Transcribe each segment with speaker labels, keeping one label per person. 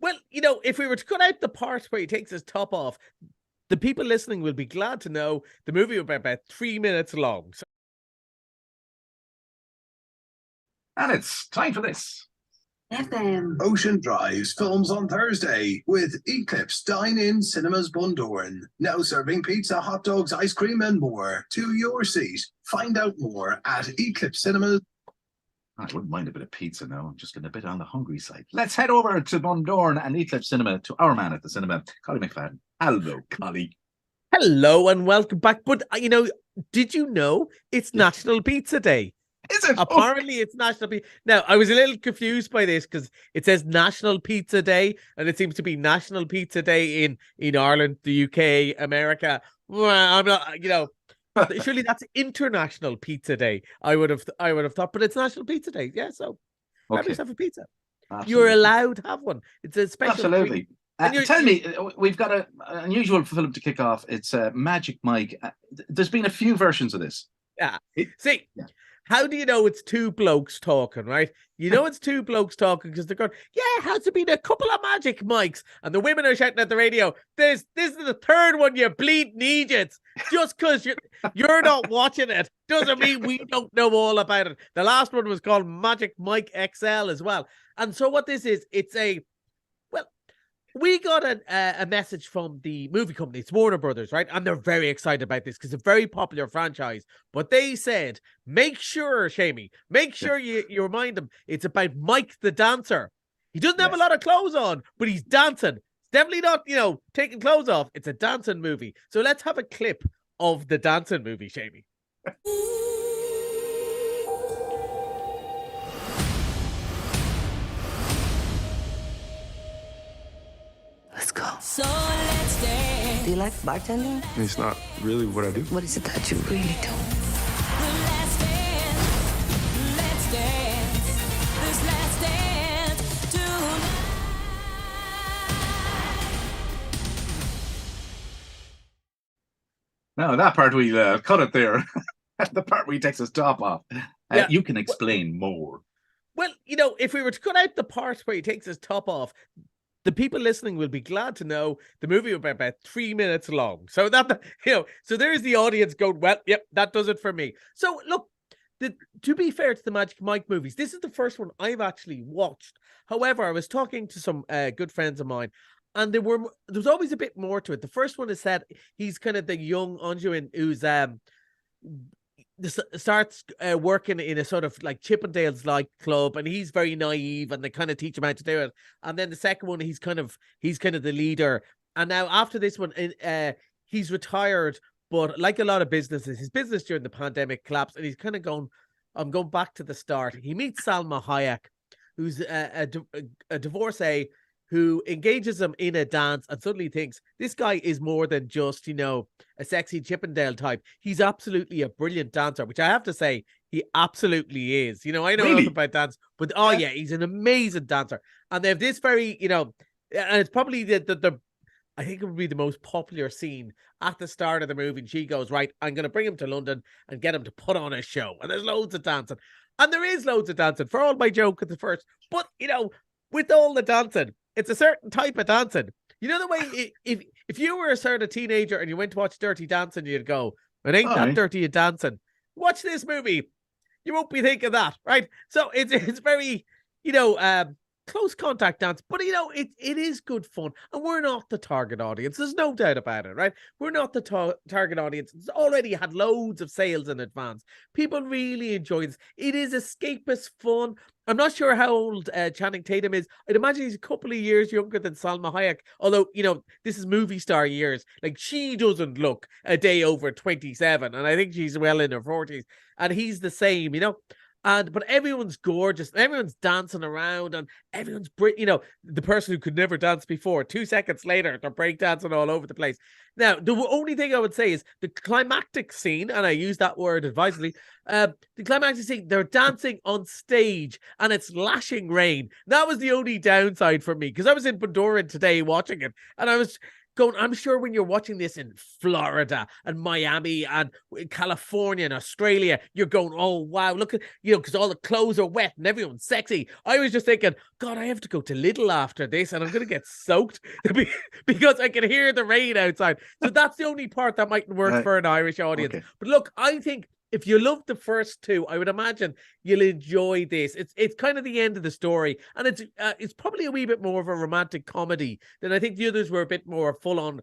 Speaker 1: Well, if we were to cut out the part where he takes his top off, the people listening will be glad to know the movie will be about 3 minutes long. So
Speaker 2: And it's time for this.
Speaker 3: FM.
Speaker 4: Ocean Drives films on Thursday with Eclipse Dine-In Cinemas Bundoran. Now serving pizza, hot dogs, ice cream and more to your seat. Find out more at Eclipse Cinemas.
Speaker 2: I wouldn't mind a bit of pizza now. I'm just getting a bit on the hungry side. Let's head over to Bundoran and Eclipse Cinema to our man at the cinema, Collie McFadden. Hello, Collie.
Speaker 1: hello and welcome back. But, did you know it's National Pizza Day?
Speaker 2: Is it?
Speaker 1: Apparently, it's National Pizza. Now, I was a little confused by this because it says National Pizza Day, and it seems to be National Pizza Day in Ireland, the UK, America. Well, I'm not, surely that's International Pizza Day. I would have thought, but it's National Pizza Day. Yeah, so grab yourself a pizza.
Speaker 2: Absolutely.
Speaker 1: You're allowed to have one. It's a special.
Speaker 2: Absolutely. Tell me, we've got an unusual film to kick off. It's Magic Mike. There's been a few versions of this.
Speaker 1: Yeah. See. Yeah. How do you know it's two blokes talking, right? You know it's two blokes talking because they're going, yeah, has it been a couple of Magic Mikes? And the women are shouting at the radio, this is the third one, you bleeding idiots. Just because you're not watching it doesn't mean we don't know all about it. The last one was called Magic Mike XL as well. And so what this is, we got a message from the movie company. It's Warner Brothers, right? And they're very excited about this because it's a very popular franchise. But they said, make sure, Seamie, you remind them it's about Mike the dancer. He doesn't have a lot of clothes on, but he's dancing. It's definitely not, taking clothes off. It's a dancing movie. So let's have a clip of the dancing movie, Seamie.
Speaker 3: Let's go.
Speaker 5: So let's dance.
Speaker 3: Do you like bartending?
Speaker 6: It's not really what I do.
Speaker 3: What is it that you really do?
Speaker 5: Let's dance. Let's dance. This last dance tonight.
Speaker 2: No, that part we cut it there. The part where he takes his top off. You can explain more.
Speaker 1: Well, if we were to cut out the part where he takes his top off, the people listening will be glad to know the movie will be about 3 minutes long. So so there's the audience going, well, yep, that does it for me. So look, to be fair to the Magic Mike movies, this is the first one I've actually watched. However, I was talking to some good friends of mine, and there was always a bit more to it. The first one is said he's kind of the young Anjouan who's starts working in a sort of like Chippendales like club, and he's very naive, and they kind of teach him how to do it. And then the second one, he's kind of the leader. And now after this one, he's retired, but like a lot of businesses, his business during the pandemic collapsed, and he's kind of going, I'm going back to the start. He meets Salma Hayek, who's a divorcee, who engages him in a dance and suddenly thinks this guy is more than just, a sexy Chippendale type. He's absolutely a brilliant dancer, which I have to say, he absolutely is. I know nothing about dance, but he's an amazing dancer. And they have this very, and it's probably the I think it would be the most popular scene at the start of the movie. And she goes, right, I'm going to bring him to London and get him to put on a show. And there's loads of dancing. And there is loads of dancing, for all my joke at the first. But, with all the dancing, it's a certain type of dancing. You know the way if you were a sort of teenager and you went to watch Dirty Dancing, you'd go, it ain't that dirty a dancing. Watch this movie. You won't be thinking that, right? So it's very, close contact dance, but it is good fun, and we're not the target audience. There's no doubt about it, right? We're not the target audience. It's already had loads of sales in advance. People really enjoy this. It is escapist fun. I'm not sure how old Channing Tatum is. I'd imagine he's a couple of years younger than Salma Hayek. Although, this is movie star years. Like, she doesn't look a day over 27, and I think she's well in her 40s. And he's the same, but everyone's gorgeous, and everyone's dancing around, and everyone's the person who could never dance before, 2 seconds later, they're breakdancing all over the place. Now, the only thing I would say is the climactic scene, and I use that word advisedly, the climactic scene, they're dancing on stage, and it's lashing rain. That was the only downside for me, because I was in Bundoran today watching it, and going, I'm sure when you're watching this in Florida and Miami and California and Australia, you're going, oh, wow, look at, because all the clothes are wet and everyone's sexy. I was just thinking, God, I have to go to Lidl after this and I'm going to get soaked because I can hear the rain outside. So that's the only part that mightn't work for an Irish audience.
Speaker 2: Okay.
Speaker 1: But look, I think if you love the first two, I would imagine you'll enjoy this. It's kind of the end of the story, and it's probably a wee bit more of a romantic comedy than I think the others were a bit more full on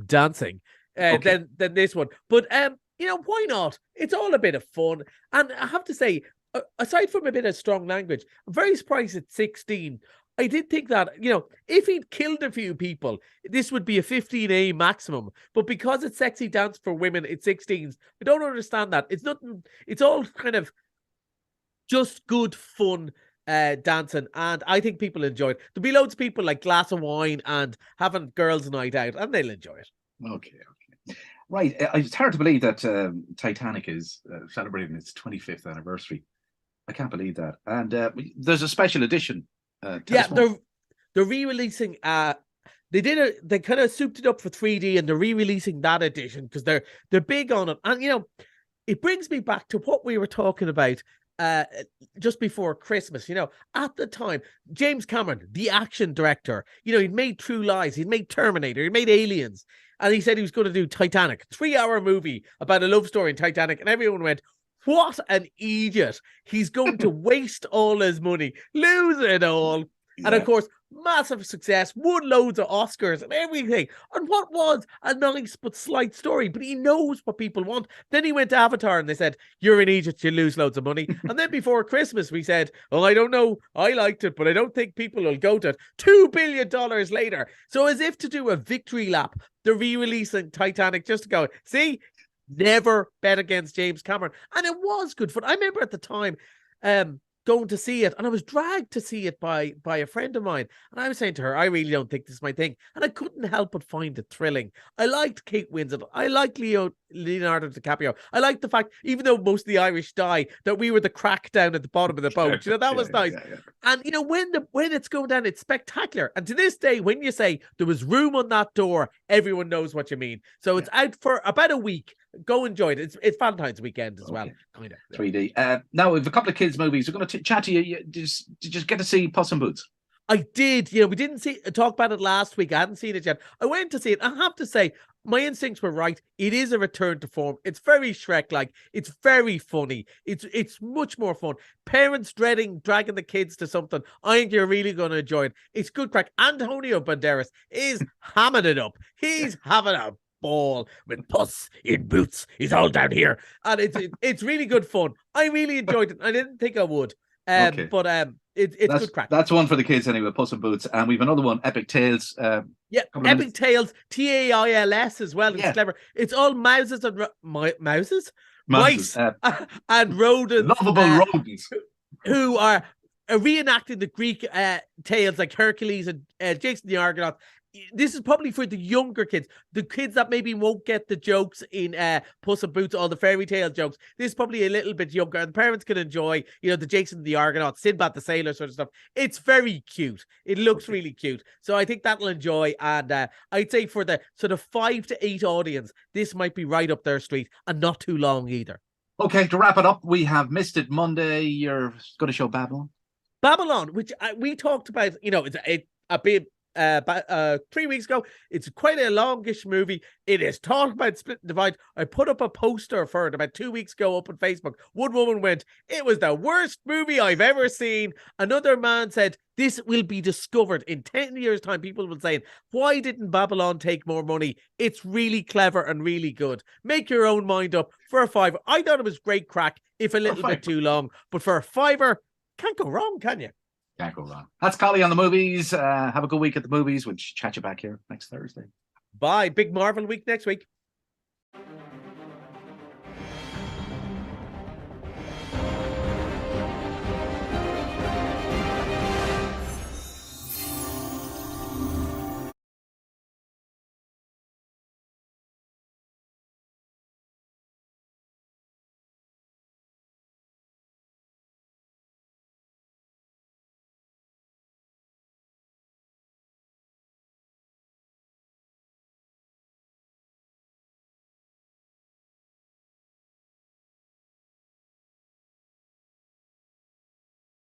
Speaker 1: dancing than this one. But why not? It's all a bit of fun, and I have to say, aside from a bit of strong language, I'm very surprised at 16. I did think that, if he'd killed a few people, this would be a 15A maximum. But because it's sexy dance for women, it's 16s. I don't understand that. It's nothing. It's all kind of just good fun dancing. And I think people enjoy it. There'll be loads of people like glass of wine and having girls' night out, and they'll enjoy it.
Speaker 2: Okay. Right. It's hard to believe that Titanic is celebrating its 25th anniversary. I can't believe that. And there's a special edition.
Speaker 1: They're re-releasing. They kind of souped it up for 3D, and they're re-releasing that edition because they're big on it. And it brings me back to what we were talking about just before Christmas. At the time, James Cameron, the action director, he'd made True Lies, he'd made Terminator, he made Aliens, and he said he was going to do Titanic, 3-hour movie about a love story in Titanic, and everyone went, what an idiot. He's going to waste all his money, lose it all. Yeah. And of course, massive success, won loads of Oscars and everything. And what was a nice but slight story, but he knows what people want. Then he went to Avatar and they said, you're an idiot, you lose loads of money. And then before Christmas, we said, well, I don't know, I liked it, but I don't think people will go to it. $2 billion later. So as if to do a victory lap, they're re-releasing Titanic just to go, see, never bet against James Cameron. And it was good fun. I remember at the time going to see it, and I was dragged to see it by a friend of mine. And I was saying to her, I really don't think this is my thing. And I couldn't help but find it thrilling. I liked Kate Winslet. I liked Leonardo DiCaprio. I liked the fact, even though most of the Irish die, that we were the crack down at the bottom of the boat. That was nice. Yeah. And when it's going down, it's spectacular. And to this day, when you say there was room on that door, everyone knows what you mean. So it's out for about a week. Go enjoy it. It's Valentine's weekend as well. Kind of
Speaker 2: 3D. Now we have a couple of kids' movies. We're going to chat to you. Did you just get to see Puss in Boots?
Speaker 1: I did. We didn't talk about it last week. I hadn't seen it yet. I went to see it. I have to say, my instincts were right. It is a return to form. It's very Shrek-like. It's very funny. It's much more fun. Parents dreading dragging the kids to something. I think you're really going to enjoy it. It's good crack. Antonio Banderas is hamming it up. He's having a ball with Puss in Boots. He's all down here, and it's really good fun. I really enjoyed it. I didn't think I would, but it's good crack.
Speaker 2: That's one for the kids anyway. Puss in Boots, and we've another one, Epic Tales.
Speaker 1: Epic Tales, TAILS as well. It's clever. It's all mouses and mice and rodents,
Speaker 2: lovable rodents,
Speaker 1: who are reenacting the Greek tales like Hercules and Jason the Argonaut. This is probably for the younger kids, the kids that maybe won't get the jokes in Puss in Boots or the fairy tale jokes. This is probably a little bit younger, and parents can enjoy, the Jason the Argonaut, Sinbad the Sailor sort of stuff. It's very cute. It looks really cute. So I think that'll enjoy. And I'd say for the sort of 5 to 8 audience, this might be right up their street and not too long either.
Speaker 2: Okay, to wrap it up, we have Missed It Monday. You're going to show Babylon, which we talked about. It's a bit. 3 weeks ago. It's quite a longish movie. It is talked about Split and Divide. I put up a poster for it about 2 weeks ago up on Facebook. One woman went, it was the worst movie I've ever seen. Another man said, this will be discovered in 10 years' time. People will say, why didn't Babylon take more money? It's really clever and really good. Make your own mind up. For a $5, I thought it was great crack, if a little bit too long. But for a $5, can't go wrong, can you? Can't go wrong. That's Collie on the movies. Have a good week at the movies. We'll chat you back here next Thursday.
Speaker 1: Bye. Big Marvel week next week.